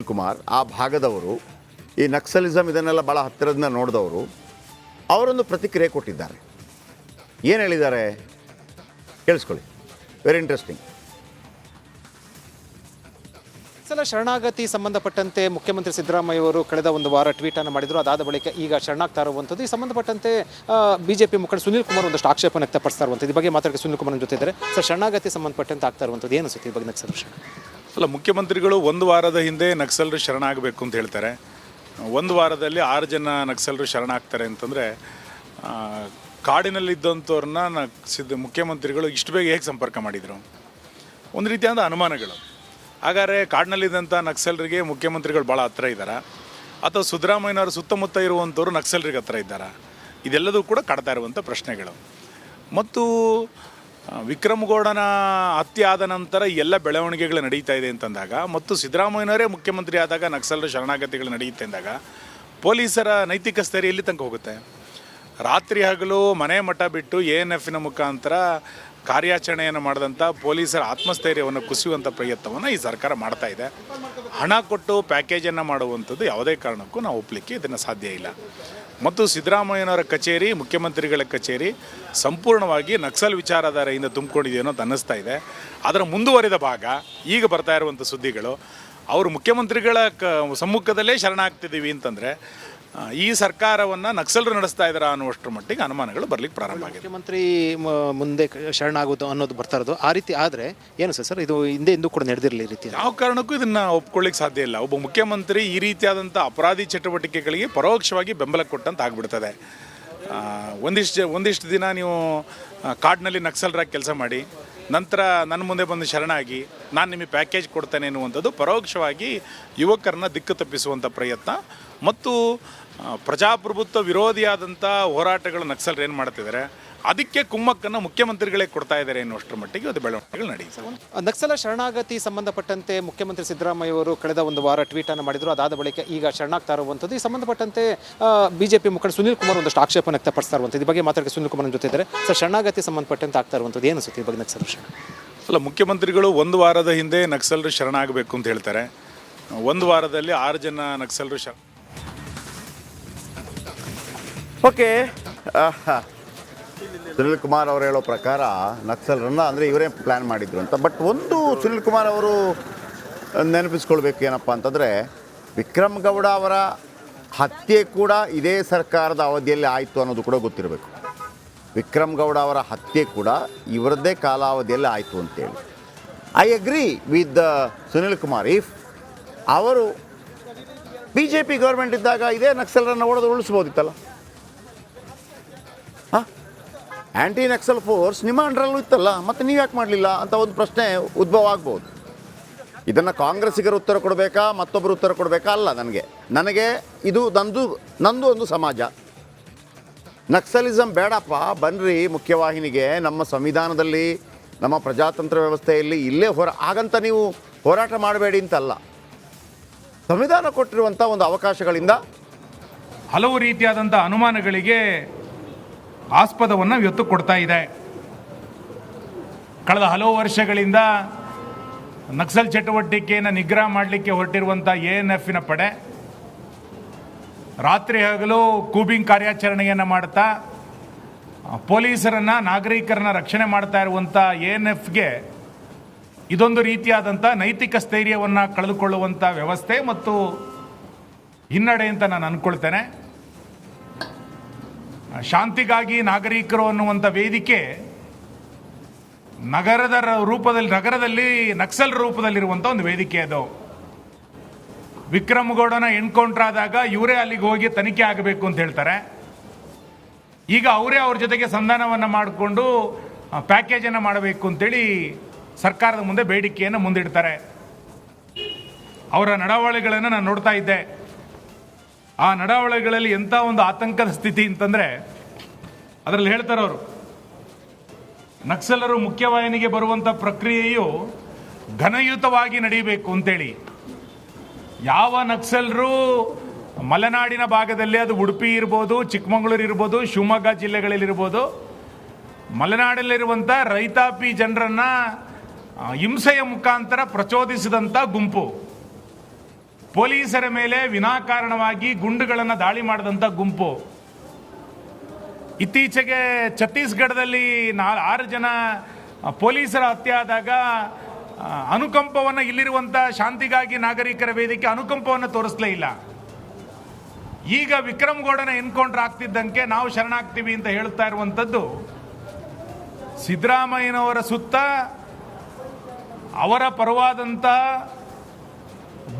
ಕುಮಾರ್ ಆ ಭಾಗದವರು, ಈ ನಕ್ಸಲಿಸಮ್ ಇದನ್ನೆಲ್ಲ ಭಾಳ ಹತ್ತಿರದಿಂದ ನೋಡಿದವರು, ಅವರೊಂದು ಪ್ರತಿಕ್ರಿಯೆ ಕೊಟ್ಟಿದ್ದಾರೆ. ಏನು ಹೇಳಿದ್ದಾರೆ ಕೇಳಿಸ್ಕೊಳ್ಳಿ, ವೆರಿ ಇಂಟ್ರೆಸ್ಟಿಂಗ್. ಸಲ ಶರಣಾಗತಿ ಸಂಬಂಧಪಟ್ಟಂತೆ ಮುಖ್ಯಮಂತ್ರಿ ಸಿದ್ದರಾಮಯ್ಯ ಅವರು ಕಳೆದ ಒಂದು ವಾರ ಟ್ವೀಟನ್ನು ಮಾಡಿದರು. ಅದಾದ ಬಳಿಕ ಈಗ ಶರಣಾಗ್ತಾ ಇರುವಂಥದ್ದು. ಈ ಸಂಬಂಧಪಟ್ಟಂತೆ ಬಿಜೆಪಿ ಮುಖಂಡ ಸುನೀಲ್ ಕುಮಾರ್ ಒಂದಷ್ಟು ಆಕ್ಷೇಪವನ್ನು ವ್ಯಕ್ತಪಡಿಸ್ತಾ ಇರುವಂಥದ್ದು. ಈ ಬಗ್ಗೆ ಮಾತಾಡೋಕ್ಕೆ ಸುನೀಲ್ ಕುಮಾರ್ ಜೊತೆ ಇದ್ದಾರೆ. ಸರ್, ಶರಣಾಗತಿ ಸಂಬಂಧಪಟ್ಟಂತೆ ಆಗ್ತಾ ಇರುವಂಥದ್ದು ಏನು ಅನಿಸುತ್ತೆ ಈ ಬಗ್ಗೆ ನಕ್ಸಲ್ ಅಲ್ಲ, ಮುಖ್ಯಮಂತ್ರಿಗಳು ಒಂದು ವಾರದ ಹಿಂದೆ ನಕ್ಸಲರು ಶರಣಾಗಬೇಕು ಅಂತ ಹೇಳ್ತಾರೆ. ಒಂದು ವಾರದಲ್ಲಿ 6 ಜನ ನಕ್ಸಲರು ಶರಣಾಗ್ತಾರೆ ಅಂತಂದರೆ ಕಾಡಿನಲ್ಲಿದ್ದಂಥವ್ರನ್ನ ಮುಖ್ಯಮಂತ್ರಿಗಳು ಇಷ್ಟು ಬೇಗ ಹೇಗೆ ಸಂಪರ್ಕ ಮಾಡಿದರು? ಒಂದು ರೀತಿಯಾದ ಅನುಮಾನಗಳು. ಹಾಗಾದರೆ ಕಾಡಿನಲ್ಲಿದ್ದಂಥ ನಕ್ಸಲರಿಗೆ ಮುಖ್ಯಮಂತ್ರಿಗಳು ಭಾಳ ಹತ್ತಿರ ಇದ್ದಾರೆ, ಅಥವಾ ಸಿದ್ದರಾಮಯ್ಯನವರ ಸುತ್ತಮುತ್ತ ಇರುವಂಥವ್ರು ನಕ್ಸಲರಿಗೆ ಹತ್ತಿರ ಇದ್ದಾರೆ? ಇದೆಲ್ಲದೂ ಕೂಡ ಕಾಡ್ತಾ ಇರುವಂಥ ಪ್ರಶ್ನೆಗಳು. ಮತ್ತು ವಿಕ್ರಮಗೌಡನ ಹತ್ಯೆ ಆದ ನಂತರ ಎಲ್ಲ ಬೆಳವಣಿಗೆಗಳು ನಡೀತಾ ಇದೆ ಅಂತಂದಾಗ, ಮತ್ತು ಸಿದ್ದರಾಮಯ್ಯನವರೇ ಮುಖ್ಯಮಂತ್ರಿ ಆದಾಗ ನಕ್ಸಲರ ಶರಣಾಗತಿಗಳು ನಡೆಯುತ್ತೆ ಅಂದಾಗ ಪೊಲೀಸರ ನೈತಿಕ ಸ್ಥೈರ್ಯ ಎಲ್ಲಿ ತನಕ ಹೋಗುತ್ತೆ? ರಾತ್ರಿ ಹಗಲು ಮನೆ ಮಠ ಬಿಟ್ಟು ANFನ ಮುಖಾಂತರ ಕಾರ್ಯಾಚರಣೆಯನ್ನು ಮಾಡಿದಂಥ ಪೊಲೀಸರ ಆತ್ಮಸ್ಥೈರ್ಯವನ್ನು ಕುಸಿಯುವಂಥ ಪ್ರಯತ್ನವನ್ನು ಈ ಸರ್ಕಾರ ಮಾಡ್ತಾ ಇದೆ. ಹಣ ಕೊಟ್ಟು ಪ್ಯಾಕೇಜನ್ನು ಮಾಡುವಂಥದ್ದು ಯಾವುದೇ ಕಾರಣಕ್ಕೂ ನಾವು ಒಪ್ಪಲಿಕ್ಕೆ ಇದನ್ನು ಸಾಧ್ಯ ಇಲ್ಲ. ಮತ್ತು ಸಿದ್ದರಾಮಯ್ಯನವರ ಕಚೇರಿ, ಮುಖ್ಯಮಂತ್ರಿಗಳ ಕಚೇರಿ ಸಂಪೂರ್ಣವಾಗಿ ನಕ್ಸಲ್ ವಿಚಾರಧಾರೆಯಿಂದ ತುಂಬಿಕೊಂಡಿದೆಯೋ ಅಂತ ಅನ್ನಿಸ್ತಾ ಇದೆ. ಅದರ ಮುಂದುವರಿದ ಭಾಗ ಈಗ ಬರ್ತಾ ಇರುವಂಥ ಸುದ್ದಿಗಳು, ಅವರು ಮುಖ್ಯಮಂತ್ರಿಗಳ ಸಮ್ಮುಖದಲ್ಲೇ ಶರಣಾಗ್ತಿದ್ದೀವಿ ಅಂತಂದರೆ ಈ ಸರ್ಕಾರವನ್ನು ನಕ್ಸಲರು ನಡೆಸ್ತಾ ಇದ್ದಾರೆ ಅನ್ನುವಷ್ಟರ ಮಟ್ಟಿಗೆ ಅನುಮಾನಗಳು ಬರಲಿಕ್ಕೆ ಪ್ರಾರಂಭ ಆಗಿದೆ. ಮುಖ್ಯಮಂತ್ರಿ ಮುಂದೆ ಶರಣಾಗೋದು ಅನ್ನೋದು ಬರ್ತಾ ಇರೋದು ಆ ರೀತಿ ಆದರೆ ಏನು ಸರ್, ಇದು ಹಿಂದೆ ಕೂಡ ನಡೆದಿರಲಿ ಈ ರೀತಿ? ಯಾವ ಕಾರಣಕ್ಕೂ ಇದನ್ನು ಒಪ್ಕೊಳ್ಳಿಕ್ಕೆ ಸಾಧ್ಯ ಇಲ್ಲ. ಒಬ್ಬ ಮುಖ್ಯಮಂತ್ರಿ ಈ ರೀತಿಯಾದಂಥ ಅಪರಾಧಿ ಚಟುವಟಿಕೆಗಳಿಗೆ ಪರೋಕ್ಷವಾಗಿ ಬೆಂಬಲ ಕೊಟ್ಟಂತ ಆಗಿಬಿಡ್ತದೆ. ಒಂದಿಷ್ಟು ದಿನ ನೀವು ಕಾಡಿನಲ್ಲಿ ನಕ್ಸಲರಾಗಿ ಕೆಲಸ ಮಾಡಿ, ನಂತರ ನನ್ನ ಮುಂದೆ ಬಂದು ಶರಣಾಗಿ ನಾನು ನಿಮಗೆ ಪ್ಯಾಕೇಜ್ ಕೊಡ್ತೇನೆ ಎನ್ನುವಂಥದ್ದು ಪರೋಕ್ಷವಾಗಿ ಯುವಕರನ್ನ ದಿಕ್ಕು ತಪ್ಪಿಸುವಂಥ ಪ್ರಯತ್ನ. ಮತ್ತು ಪ್ರಜಾಪ್ರಭುತ್ವ ವಿರೋಧಿಯಾದಂಥ ಹೋರಾಟಗಳು ನಕ್ಸಲರು ಏನು ಮಾಡ್ತಿದ್ದಾರೆ, ಅದಕ್ಕೆ ಕುಮ್ಮಕ್ಕನ್ನು ಮುಖ್ಯಮಂತ್ರಿಗಳೇ ಕೊಡ್ತಾ ಇದ್ದಾರೆ ಎನ್ನುವಷ್ಟರ ಮಟ್ಟಿಗೆ ಅದು ಬೆಳವಣಿಗೆಗಳು ನಡೆಯುತ್ತೆ. ನಕ್ಸಲ ಶರಣಾಗತಿ ಸಂಬಂಧಪಟ್ಟಂತೆ ಮುಖ್ಯಮಂತ್ರಿ ಸಿದ್ದರಾಮಯ್ಯ ಅವರು ಕಳೆದ ಒಂದು ವಾರ ಟ್ವೀಟನ್ನು ಮಾಡಿದರು. ಅದಾದ ಬಳಿಕ ಈಗ ಶರಣಾಗ್ತಾ ಇರುವಂಥದ್ದು. ಈ ಸಂಬಂಧಪಟ್ಟಂತೆ ಬಿಜೆಪಿ ಮುಖಂಡ ಸುನೀಲ್ ಕುಮಾರ್ ಒಂದಷ್ಟು ಆಕ್ಷೇಪವನ್ನು ವ್ಯಕ್ತಪಡಿಸ್ತಾ ಇರುವಂಥದ್ದು. ಈ ಬಗ್ಗೆ ಮಾತಾಡೋಕ್ಕೆ ಸುನೀಲ್ ಕುಮಾರ್ ಜೊತೆ ಇದ್ದಾರೆ. ಸರ್, ಶರಣಾಗತಿ ಸಂಬಂಧಪಟ್ಟಂತೆ ಆಗ್ತಾ ಇರುವಂಥದ್ದು ಏನು ಅನಿಸುತ್ತೆ ಈ ಬಗ್ಗೆ ನಕ್ಸಲ್? ಅಲ್ಲ, ಮುಖ್ಯಮಂತ್ರಿಗಳು ಒಂದು ವಾರದ ಹಿಂದೆ ನಕ್ಸಲರು ಶರಣಾಗಬೇಕು ಅಂತ ಹೇಳ್ತಾರೆ. ಒಂದು ವಾರದಲ್ಲಿ 6 ಜನ ನಕ್ಸಲರು ಓಕೆ. ಸುನಿಲ್ ಕುಮಾರ್ ಅವರು ಹೇಳೋ ಪ್ರಕಾರ ನಕ್ಸಲರನ್ನು ಅಂದರೆ ಇವರೇ ಪ್ಲ್ಯಾನ್ ಮಾಡಿದ್ರು ಅಂತ. ಬಟ್ ಒಂದು ಸುನಿಲ್ ಕುಮಾರ್ ಅವರು ನೆನಪಿಸ್ಕೊಳ್ಬೇಕು ಏನಪ್ಪ ಅಂತಂದರೆ, ವಿಕ್ರಮ್ ಗೌಡ ಅವರ ಹತ್ಯೆ ಕೂಡ ಇದೇ ಸರ್ಕಾರದ ಅವಧಿಯಲ್ಲಿ ಆಯಿತು ಅನ್ನೋದು ಕೂಡ ಗೊತ್ತಿರಬೇಕು. ವಿಕ್ರಮ್ ಗೌಡ ಅವರ ಹತ್ಯೆ ಕೂಡ ಇವರದ್ದೇ ಕಾಲಾವಧಿಯಲ್ಲಿ ಆಯಿತು ಅಂತೇಳಿ. I agree with Sunil Kumar. If ಅವರು BJP ಗೌರ್ಮೆಂಟ್ ಇದ್ದಾಗ ಇದೇ ನಕ್ಸಲರನ್ನು ಉಳಿಸ್ಬೋದಿತ್ತಲ್ಲ. ಆ್ಯಂಟಿ ನಕ್ಸಲ್ ಫೋರ್ಸ್ ನಿಮ್ಮ ಅಂಡರಲ್ಲೂ ಇತ್ತಲ್ಲ, ಮತ್ತು ನೀವು ಯಾಕೆ ಮಾಡಲಿಲ್ಲ ಅಂತ ಒಂದು ಪ್ರಶ್ನೆ ಉದ್ಭವ ಆಗ್ಬೋದು. ಇದನ್ನು ಕಾಂಗ್ರೆಸ್ಸಿಗರು ಉತ್ತರ ಕೊಡಬೇಕಾ, ಮತ್ತೊಬ್ಬರು ಉತ್ತರ ಕೊಡಬೇಕಾ? ಅಲ್ಲ, ನನಗೆ ಇದು ನಂದು ಒಂದು ಸಮಾಜ. ನಕ್ಸಲಿಸಮ್ ಬೇಡಪ್ಪ, ಬನ್ನಿರಿ ಮುಖ್ಯವಾಹಿನಿಗೆ. ನಮ್ಮ ಸಂವಿಧಾನದಲ್ಲಿ, ನಮ್ಮ ಪ್ರಜಾತಂತ್ರ ವ್ಯವಸ್ಥೆಯಲ್ಲಿ ಇಲ್ಲೇ ಹಾಗಂತ ನೀವು ಹೋರಾಟ ಮಾಡಬೇಡಿ ಅಂತಲ್ಲ. ಸಂವಿಧಾನ ಕೊಟ್ಟಿರುವಂಥ ಒಂದು ಅವಕಾಶಗಳಿಂದ ಹಲವು ರೀತಿಯಾದಂಥ ಅನುಮಾನಗಳಿಗೆ ಆಸ್ಪದವನ್ನು ಇವತ್ತು ಕೊಡ್ತಾ ಇದೆ. ಕಳೆದ ಹಲವು ವರ್ಷಗಳಿಂದ ನಕ್ಸಲ್ ಚಟುವಟಿಕೆಯನ್ನು ನಿಗ್ರಹ ಮಾಡಲಿಕ್ಕೆ ಹೊರಟಿರುವಂಥ ANFನ ಪಡೆ ರಾತ್ರಿ ಹಗಲು ಕೂಬಿಂಗ್ ಕಾರ್ಯಾಚರಣೆಯನ್ನು ಮಾಡ್ತಾ ಪೊಲೀಸರನ್ನು, ನಾಗರಿಕರನ್ನ ರಕ್ಷಣೆ ಮಾಡ್ತಾ ಇರುವಂಥ ANFಗೆ ಇದೊಂದು ರೀತಿಯಾದಂಥ ನೈತಿಕ ಸ್ಥೈರ್ಯವನ್ನು ಕಳೆದುಕೊಳ್ಳುವಂಥ ವ್ಯವಸ್ಥೆ ಮತ್ತು ಹಿನ್ನಡೆ ಅಂತ ನಾನು ಅಂದ್ಕೊಳ್ತೇನೆ. ಶಾಂತಿಗಾಗಿ ನಾಗರಿಕರು ಅನ್ನುವಂಥ ವೇದಿಕೆ ನಗರದಲ್ಲಿ ನಕ್ಸಲ್ ರೂಪದಲ್ಲಿರುವಂಥ ಒಂದು ವೇದಿಕೆ ಅದು. ವಿಕ್ರಮಗೌಡನ ಎನ್ಕೌಂಟರ್ ಆದಾಗ ಇವರೇ ಅಲ್ಲಿಗೆ ಹೋಗಿ ತನಿಖೆ ಆಗಬೇಕು ಅಂತ ಹೇಳ್ತಾರೆ. ಈಗ ಅವರೇ ಅವ್ರ ಜೊತೆಗೆ ಸಂಧಾನವನ್ನು ಮಾಡಿಕೊಂಡು ಪ್ಯಾಕೇಜನ್ನು ಮಾಡಬೇಕು ಅಂತೇಳಿ ಸರ್ಕಾರದ ಮುಂದೆ ಬೇಡಿಕೆಯನ್ನು ಮುಂದಿಡ್ತಾರೆ. ಅವರ ನಡವಳಿಕೆಗಳನ್ನು ನಾನು ನೋಡ್ತಾ ಇದ್ದೆ. ಆ ನಡವಳಿಕೆಗಳಲ್ಲಿ ಎಂಥ ಒಂದು ಆತಂಕದ ಸ್ಥಿತಿ ಅಂತಂದರೆ, ಅದರಲ್ಲಿ ಹೇಳ್ತಾರೆ ಅವರು, ನಕ್ಸಲರು ಮುಖ್ಯವಾಹಿನಿಗೆ ಬರುವಂಥ ಪ್ರಕ್ರಿಯೆಯು ಘನಯುತವಾಗಿ ನಡೆಯಬೇಕು ಅಂತೇಳಿ. ಯಾವ ನಕ್ಸಲರು ಮಲೆನಾಡಿನ ಭಾಗದಲ್ಲಿ, ಅದು ಉಡುಪಿ ಇರ್ಬೋದು, ಚಿಕ್ಕಮಗಳೂರು ಇರ್ಬೋದು, ಶಿವಮೊಗ್ಗ ಜಿಲ್ಲೆಗಳಲ್ಲಿರ್ಬೋದು, ಮಲೆನಾಡಲ್ಲಿರುವಂಥ ರೈತಾಪಿ ಜನರನ್ನು ಹಿಂಸೆಯ ಮುಖಾಂತರ ಪ್ರಚೋದಿಸಿದಂಥ ಗುಂಪು, ಪೊಲೀಸರ ಮೇಲೆ ವಿನಾಕಾರಣವಾಗಿ ಗುಂಡುಗಳನ್ನು ದಾಳಿ ಮಾಡಿದಂಥ ಗುಂಪು. ಇತ್ತೀಚೆಗೆ ಛತ್ತೀಸ್ಗಢದಲ್ಲಿ 6 ಜನ ಪೊಲೀಸರ ಹತ್ಯೆ ಆದಾಗ ಅನುಕಂಪವನ್ನು, ಇಲ್ಲಿರುವಂಥ ಶಾಂತಿಗಾಗಿ ನಾಗರಿಕರ ವೇದಿಕೆ ಅನುಕಂಪವನ್ನು ತೋರಿಸಲೇ ಇಲ್ಲ. ಈಗ ವಿಕ್ರಮ್ ಗೌಡನ ಎನ್ಕೌಂಟರ್ ಆಗ್ತಿದ್ದಂಗೆ ನಾವು ಶರಣಾಗ್ತೀವಿ ಅಂತ ಹೇಳ್ತಾ ಇರುವಂಥದ್ದು ಸಿದ್ದರಾಮಯ್ಯನವರ ಸುತ್ತ ಅವರ ಪರವಾದಂಥ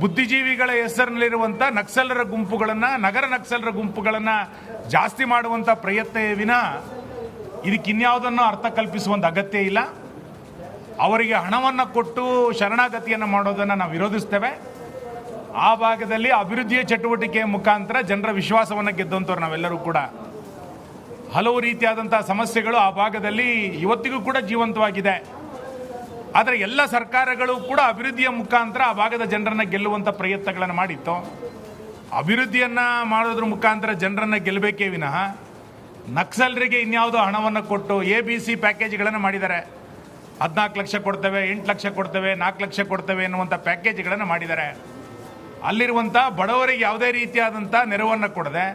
ಬುದ್ಧಿಜೀವಿಗಳ ಹೆಸರಿನಲ್ಲಿರುವಂಥ ನಕ್ಸಲರ ಗುಂಪುಗಳನ್ನು, ನಗರ ನಕ್ಸಲರ ಗುಂಪುಗಳನ್ನು ಜಾಸ್ತಿ ಮಾಡುವಂಥ ಪ್ರಯತ್ನ ವಿನ ಇದಕ್ಕಿನ್ಯಾವುದನ್ನು ಅರ್ಥ ಕಲ್ಪಿಸುವಂಥ ಅಗತ್ಯ ಇಲ್ಲ. ಅವರಿಗೆ ಹಣವನ್ನು ಕೊಟ್ಟು ಶರಣಾಗತಿಯನ್ನು ಮಾಡೋದನ್ನು ನಾವು ವಿರೋಧಿಸ್ತೇವೆ. ಆ ಭಾಗದಲ್ಲಿ ಅಭಿವೃದ್ಧಿಯ ಚಟುವಟಿಕೆಯ ಮುಖಾಂತರ ಜನರ ವಿಶ್ವಾಸವನ್ನು ಗೆದ್ದಂಥವ್ರು ನಾವೆಲ್ಲರೂ ಕೂಡ. ಹಲವು ರೀತಿಯಾದಂಥ ಸಮಸ್ಯೆಗಳು ಆ ಭಾಗದಲ್ಲಿ ಇವತ್ತಿಗೂ ಕೂಡ ಜೀವಂತವಾಗಿದೆ. ಆದರೆ ಎಲ್ಲ ಸರ್ಕಾರಗಳು ಕೂಡ ಅಭಿವೃದ್ಧಿಯ ಮುಖಾಂತರ ಆ ಭಾಗದ ಜನರನ್ನು ಗೆಲ್ಲುವಂಥ ಪ್ರಯತ್ನಗಳನ್ನು ಮಾಡಿತ್ತು. ಅಭಿವೃದ್ಧಿಯನ್ನು ಮಾಡೋದ್ರ ಮುಖಾಂತರ ಜನರನ್ನು ಗೆಲ್ಲಬೇಕೇ ವಿನಃ ನಕ್ಸಲರಿಗೆ ಇನ್ಯಾವುದೋ ಹಣವನ್ನು ಕೊಟ್ಟು ABC ಪ್ಯಾಕೇಜ್ಗಳನ್ನು ಮಾಡಿದ್ದಾರೆ. 14 ಲಕ್ಷ ಕೊಡ್ತೇವೆ, 8 ಲಕ್ಷ ಕೊಡ್ತೇವೆ, 4 ಲಕ್ಷ ಕೊಡ್ತೇವೆ ಎನ್ನುವಂಥ ಪ್ಯಾಕೇಜ್ಗಳನ್ನು ಮಾಡಿದ್ದಾರೆ. ಅಲ್ಲಿರುವಂಥ ಬಡವರಿಗೆ ಯಾವುದೇ ರೀತಿಯಾದಂಥ ನೆರವನ್ನು ಕೊಡದೆ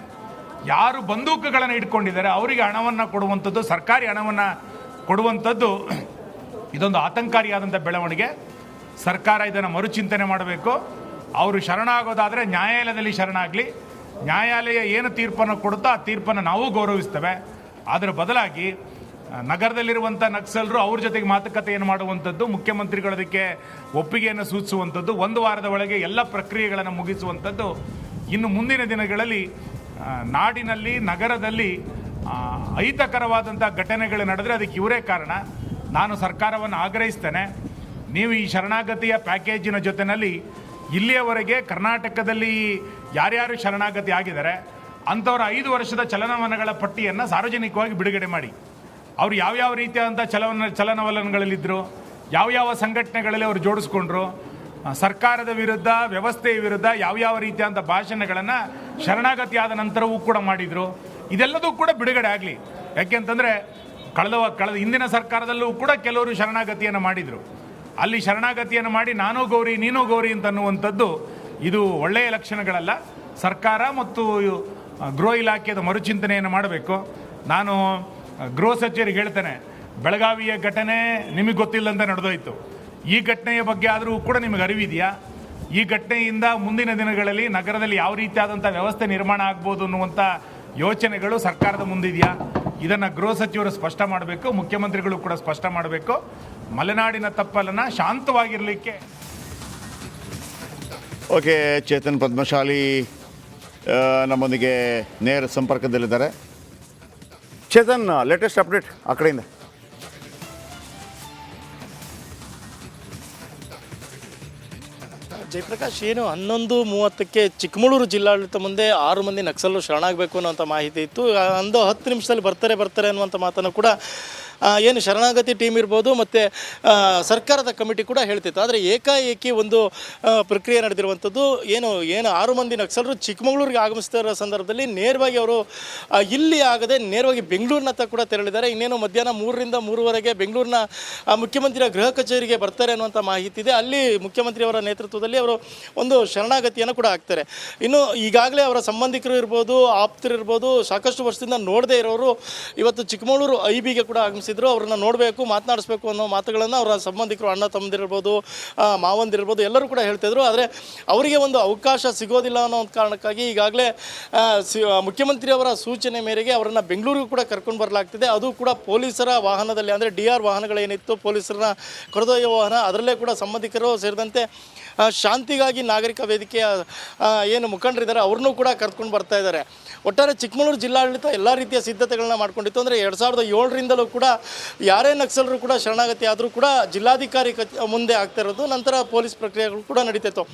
ಯಾರು ಬಂದೂಕುಗಳನ್ನು ಇಟ್ಕೊಂಡಿದ್ದಾರೆ ಅವರಿಗೆ ಹಣವನ್ನು ಕೊಡುವಂಥದ್ದು, ಸರ್ಕಾರಿ ಹಣವನ್ನು ಕೊಡುವಂಥದ್ದು ಇದೊಂದು ಆತಂಕಕಾರಿಯಾದಂಥ ಬೆಳವಣಿಗೆ. ಸರ್ಕಾರ ಇದನ್ನು ಮರುಚಿಂತನೆ ಮಾಡಬೇಕು. ಅವರು ಶರಣಾಗೋದಾದರೆ ನ್ಯಾಯಾಲಯದಲ್ಲಿ ಶರಣಾಗಲಿ. ನ್ಯಾಯಾಲಯ ಏನು ತೀರ್ಪನ್ನು ಕೊಡುತ್ತೋ ಆ ತೀರ್ಪನ್ನು ನಾವು ಗೌರವಿಸ್ತೇವೆ. ಅದರ ಬದಲಾಗಿ ನಗರದಲ್ಲಿರುವಂಥ ನಕ್ಸಲರು ಅವ್ರ ಜೊತೆಗೆ ಮಾತುಕತೆಯನ್ನು ಮಾಡುವಂಥದ್ದು, ಮುಖ್ಯಮಂತ್ರಿಗಳದಕ್ಕೆ ಒಪ್ಪಿಗೆಯನ್ನು ಸೂಚಿಸುವಂಥದ್ದು, 1 ವಾರದ ಒಳಗೆ ಎಲ್ಲ ಪ್ರಕ್ರಿಯೆಗಳನ್ನು ಮುಗಿಸುವಂಥದ್ದು ಇನ್ನು ಮುಂದಿನ ದಿನಗಳಲ್ಲಿ ನಾಡಿನಲ್ಲಿ, ನಗರದಲ್ಲಿ ಅಹಿತಕರವಾದಂಥ ಘಟನೆಗಳು ನಡೆದರೆ ಅದಕ್ಕೆ ಇವರೇ ಕಾರಣ. ನಾನು ಸರ್ಕಾರವನ್ನು ಆಗ್ರಹಿಸ್ತೇನೆ, ನೀವು ಈ ಶರಣಾಗತಿಯ ಪ್ಯಾಕೇಜಿನ ಜೊತೆಯಲ್ಲಿ ಇಲ್ಲಿಯವರೆಗೆ ಕರ್ನಾಟಕದಲ್ಲಿ ಯಾರ್ಯಾರು ಶರಣಾಗತಿ ಆಗಿದ್ದಾರೆ ಅಂಥವರ 5 ವರ್ಷದ ಚಲನವಲನಗಳ ಪಟ್ಟಿಯನ್ನು ಸಾರ್ವಜನಿಕವಾಗಿ ಬಿಡುಗಡೆ ಮಾಡಿ. ಅವರು ಯಾವ್ಯಾವ ರೀತಿಯಾದಂಥ ಚಲನವಲನಗಳಲ್ಲಿದ್ದರು, ಯಾವ್ಯಾವ ಸಂಘಟನೆಗಳಲ್ಲಿ ಅವರು ಜೋಡಿಸ್ಕೊಂಡ್ರು, ಸರ್ಕಾರದ ವಿರುದ್ಧ, ವ್ಯವಸ್ಥೆಯ ವಿರುದ್ಧ ಯಾವ್ಯಾವ ರೀತಿಯಾದಂಥ ಭಾಷಣಗಳನ್ನು ಶರಣಾಗತಿ ಆದ ನಂತರವೂ ಕೂಡ ಮಾಡಿದರು. ಇದೆಲ್ಲದೂ ಕೂಡ ಬಿಡುಗಡೆ ಆಗಲಿ. ಯಾಕೆಂತಂದರೆ ಕಳೆದ ಹಿಂದಿನ ಸರ್ಕಾರದಲ್ಲೂ ಕೂಡ ಕೆಲವರು ಶರಣಾಗತಿಯನ್ನು ಮಾಡಿದರು. ಅಲ್ಲಿ ಶರಣಾಗತಿಯನ್ನು ಮಾಡಿ ನಾನು ಗೌರಿ ನೀನು ಗೌರಿ ಅಂತನ್ನುವಂಥದ್ದು ಇದು ಒಳ್ಳೆಯ ಲಕ್ಷಣಗಳಲ್ಲ. ಸರ್ಕಾರ ಮತ್ತು ಗೃಹ ಇಲಾಖೆಯ ಮರುಚಿಂತನೆಯನ್ನು ಮಾಡಬೇಕು. ನಾನು ಗೃಹ ಸಚಿವರಿಗೆ ಹೇಳ್ತೇನೆ, ಬೆಳಗಾವಿಯ ಘಟನೆ ನಿಮಗೆ ಗೊತ್ತಿಲ್ಲದಂತೆ ನಡೆದೋಯ್ತು. ಈ ಘಟನೆಯ ಬಗ್ಗೆ ಆದರೂ ಕೂಡ ನಿಮಗೆ ಅರಿವಿದೆಯಾ? ಈ ಘಟನೆಯಿಂದ ಮುಂದಿನ ದಿನಗಳಲ್ಲಿ ನಗರದಲ್ಲಿ ಯಾವ ರೀತಿಯಾದಂಥ ವ್ಯವಸ್ಥೆ ನಿರ್ಮಾಣ ಆಗ್ಬೋದು ಅನ್ನುವಂಥ ಯೋಚನೆಗಳು ಸರ್ಕಾರದ ಮುಂದಿದೆಯಾ? ಇದನ್ನು ಗೃಹ ಸಚಿವರು ಸ್ಪಷ್ಟ ಮಾಡಬೇಕು, ಮುಖ್ಯಮಂತ್ರಿಗಳು ಕೂಡ ಸ್ಪಷ್ಟ ಮಾಡಬೇಕು. ಮಲೆನಾಡಿನ ತಪ್ಪಲನ್ನು ಶಾಂತವಾಗಿರಲಿಕ್ಕೆ. ಓಕೆ, ಚೇತನ್ ಪದ್ಮಶಾಲಿ ನಮ್ಮೊಂದಿಗೆ ನೇರ ಸಂಪರ್ಕದಲ್ಲಿದ್ದಾರೆ. ಚೇತನ್, ಲೇಟೆಸ್ಟ್ ಅಪ್ಡೇಟ್ ಆ ಕಡೆಯಿಂದ. ಜಯಪ್ರಕಾಶ್, ಏನು 11:30ಕ್ಕೆ ಚಿಕ್ಕಮಗಳೂರು ಜಿಲ್ಲಾಡಳಿತ ಮುಂದೆ 6 ಮಂದಿ ನಕ್ಸಲರು ಶರಣಾಗಬೇಕು ಅನ್ನೋಂಥ ಮಾಹಿತಿ ಇತ್ತು. ಒಂದು 10 ನಿಮಿಷದಲ್ಲಿ ಬರ್ತಾರೆ ಅನ್ನುವಂಥ ಮಾತನ್ನು ಕೂಡ ಏನು ಶರಣಾಗತಿ ಟೀಮ್ ಇರ್ಬೋದು ಮತ್ತು ಸರ್ಕಾರದ ಕಮಿಟಿ ಕೂಡ ಹೇಳ್ತಿತ್ತು. ಆದರೆ ಏಕಾಏಕಿ ಒಂದು ಪ್ರಕ್ರಿಯೆ ನಡೆದಿರುವಂಥದ್ದು. ಏನು 6 ಮಂದಿ ನಕ್ಸಲರು ಚಿಕ್ಕಮಗಳೂರಿಗೆ ಆಗಮಿಸ್ತಿರೋ ಸಂದರ್ಭದಲ್ಲಿ ನೇರವಾಗಿ ಅವರು ಇಲ್ಲಿ ಆಗದೆ ನೇರವಾಗಿ ಬೆಂಗಳೂರಿನತ್ತ ಕೂಡ ತೆರಳಿದ್ದಾರೆ. ಇನ್ನೇನು ಮಧ್ಯಾಹ್ನ 3ರಿಂದ 3:30 ಬೆಂಗಳೂರಿನ ಮುಖ್ಯಮಂತ್ರಿಯ ಗೃಹ ಕಚೇರಿಗೆ ಬರ್ತಾರೆ ಅನ್ನುವಂಥ ಮಾಹಿತಿ ಇದೆ. ಅಲ್ಲಿ ಮುಖ್ಯಮಂತ್ರಿಯವರ ನೇತೃತ್ವದಲ್ಲಿ ಅವರು ಒಂದು ಶರಣಾಗತಿಯನ್ನು ಕೂಡ ಆಗ್ತಾರೆ. ಇನ್ನು ಈಗಾಗಲೇ ಅವರ ಸಂಬಂಧಿಕರು ಇರ್ಬೋದು, ಆಪ್ತರಿರ್ಬೋದು, ಸಾಕಷ್ಟು ವರ್ಷದಿಂದ ನೋಡದೇ ಇರೋರು ಇವತ್ತು ಚಿಕ್ಕಮಗಳೂರು IBಗೆ ಕೂಡ ಆಗಮಿಸಿದ್ದಾರೆ. ಅವ್ರನ್ನ ನೋಡಬೇಕು, ಮಾತನಾಡಿಸ್ಬೇಕು ಅನ್ನೋ ಮಾತುಗಳನ್ನು ಅವರ ಸಂಬಂಧಿಕರು, ಅಣ್ಣ ತಮ್ಮದಿರ್ಬೋದು, ಮಾವಂದಿರ್ಬೋದು, ಎಲ್ಲರೂ ಕೂಡ ಹೇಳ್ತಿದ್ರು. ಆದರೆ ಅವರಿಗೆ ಒಂದು ಅವಕಾಶ ಸಿಗೋದಿಲ್ಲ ಅನ್ನೋ ಒಂದು ಕಾರಣಕ್ಕಾಗಿ ಈಗಾಗಲೇ ಮುಖ್ಯಮಂತ್ರಿಯವರ ಸೂಚನೆ ಮೇರೆಗೆ ಅವರನ್ನು ಬೆಂಗಳೂರಿಗೂ ಕೂಡ ಕರ್ಕೊಂಡು ಬರಲಾಗ್ತಿದೆ. ಅದು ಕೂಡ ಪೊಲೀಸರ ವಾಹನದಲ್ಲಿ, ಅಂದರೆ DR ವಾಹನಗಳೇನಿತ್ತು, ಪೊಲೀಸರನ್ನ ಕರೆದೊಯ್ಯುವ ವಾಹನ, ಅದರಲ್ಲೇ ಕೂಡ ಸಂಬಂಧಿಕರು ಸೇರಿದಂತೆ ಶಾಂತಿಗಾಗಿ ನಾಗರಿಕ ವೇದಿಕೆಯ ಏನು ಮುಖಂಡರಿದ್ದಾರೆ ಅವ್ರನ್ನೂ ಕೂಡ ಕರ್ಕೊಂಡು ಬರ್ತಾ ಇದ್ದಾರೆ. ಒಟ್ಟಾರೆ ಚಿಕ್ಕಮಗಳೂರು ಜಿಲ್ಲಾಡಳಿತ ಎಲ್ಲ ರೀತಿಯ ಸಿದ್ಧತೆಗಳನ್ನ ಮಾಡ್ಕೊಂಡಿತ್ತು. ಅಂದರೆ 2007ರಿಂದಲೂ ಕೂಡ ಯಾರೇ ನಕ್ಸಲರು ಕೂಡ ಶರಣಾಗತಿ ಆದರೂ ಕೂಡ ಜಿಲ್ಲಾಧಿಕಾರಿ ಮುಂದೆ ಆಗ್ತಾ ಇರೋದು, ನಂತರ ಪೊಲೀಸ್ ಪ್ರಕ್ರಿಯೆಗಳು ಕೂಡ ನಡೀತಿತ್ತು.